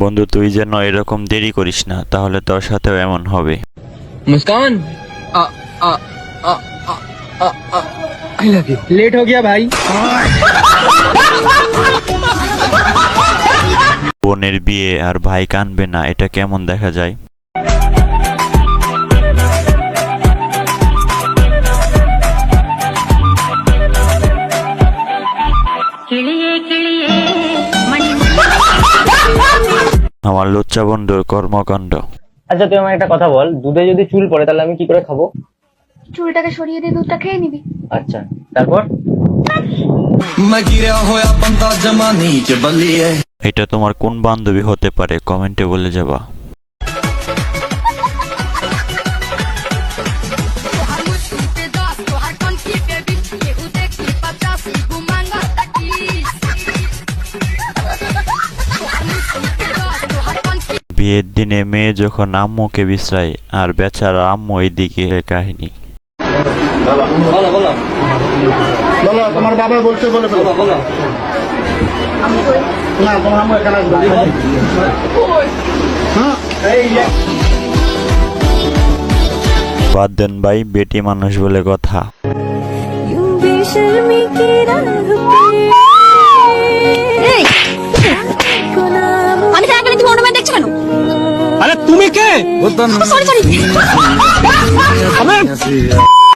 বন্ধু তুই যেন এরকম দেরি করিস না, তাহলে তোর সাথেও এমন হবে। मुस्कान आई लव यू। लेट हो गया भाई। বোনের বিয়ে আর ভাই কানবে না, এটা কেমন দেখা যায়? আমার লুচ্চা বন্ধুর কর্মকাণ্ড। আচ্ছা তুই আমার একটা কথা বল, দুধে যদি চুল পড়ে তাহলে আমি কি করে খাবো? চুলটাকে সরিয়ে দিয়ে দুধটা খেয়ে নিবি। আচ্ছা তারপর? এটা তোমার কোন বান্ধবী হতে পারে কমেন্টে বলে যাবা। বিয়ের দিনে মেয়ে যখন আম্মুকে বিশ্রায় আর বেচারা আম্মু এইদিকে কাহিনী। বলো বলো বলো, তোমার বাবা বলতে বলে ফেলো। বলো। না, তোমার আম্মু এখানে আসবে। হ্যাঁ, বাদ দেন ভাই, বেটি মানুষ বলে কথা। আমি তো এখানে তুমি অনুমান দেখছো কেন? अरे तुम्हें क्या?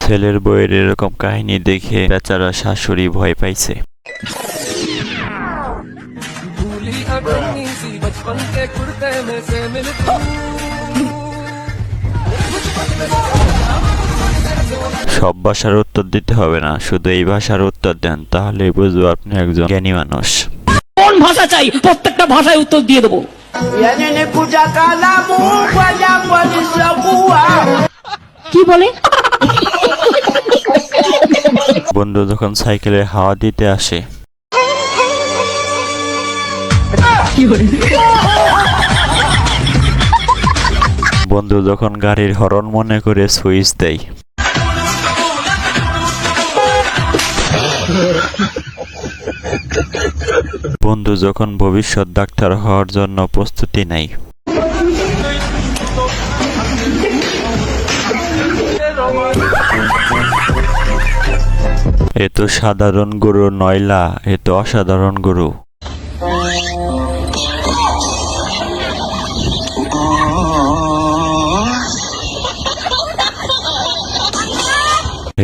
ছেলের বইয়ের এরকম কাহিনী দেখে বেচারা শাশুড়ি ভয় পাইছে। সব ভাষার উত্তর দিতে হবে না, শুধু এই ভাষার উত্তর দেন, তাহলেই বুঝবো আপনি একজন জ্ঞানী মানুষ। কোন ভাষা চাই প্রত্যেকটা ভাষায় উত্তর দিয়ে দেবো। কি বলে? বন্ধু যখন সাইকেলে হাওয়া দিতে আসে, বন্ধু যখন গাড়ির হরন মনে করে সুইচ দেয়, বন্ধু যখন ভবিষ্যৎ ডাক্তার হওয়ার জন্য প্রস্তুতি নেয়, এ তো সাধারণ গুরু নয়লা, এ তো অসাধারণ গুরু।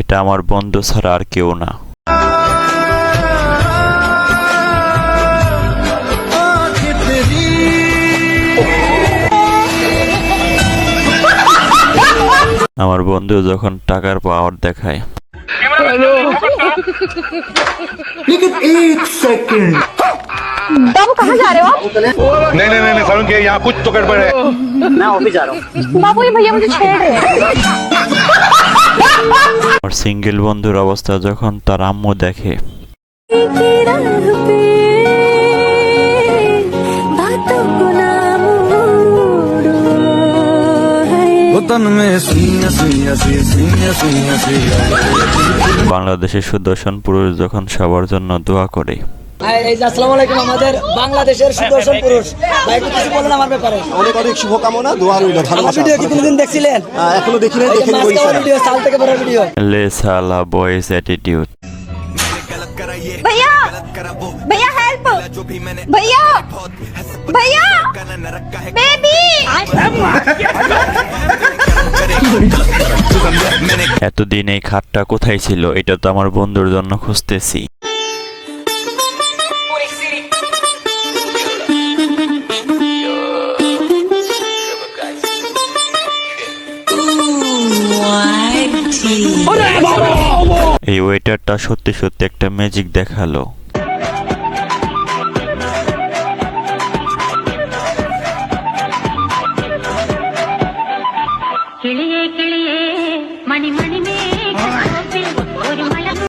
এটা আমার বন্ধু ছাড়া আর কেউ না। আমার বন্ধু যখন টাকার পাওয়ার দেখায়, बाबू कहाँ जा रहे हो आप? नहीं, सारुण के यहाँ कुछ तो गड़बड़ है। मैं ऑफिस जा रहा हूँ। बाबू ये भैया मुझे छेड़ रहे हैं। আর সিঙ্গেল বন্ধুর অবস্থা যখন তার আম্মু দেখে, বাংলাদেশের সুদর্শন পুরুষ যখন সবার জন্য দোয়া করে। আসসালামু আলাইকুম, আমাদের বাংলাদেশের সুদর্শন পুরুষ ভাই, একটু কিছু বলেন আমার ব্যাপারে। অনেক অনেক শুভকামনা, দোয়া রইল, ভালোবাসা। ভিডিও কি কোনদিন দেখছিলেন? এখনো দেখি নাই, দেখে নিব ইনশাআল্লাহ। ভিডিও সাল থেকে বড় ভিডিও। লে সালা বয়েজ অ্যাটিটিউড। भैया भैया हेल्प, भैया भैया बेबी। এতদিন এই খাটটা কোথায় ছিল, এটা তো আমার বন্ধুর জন্য খুঁজতেছি। এই ওয়েটারটা সত্যি সত্যি একটা ম্যাজিক দেখালো।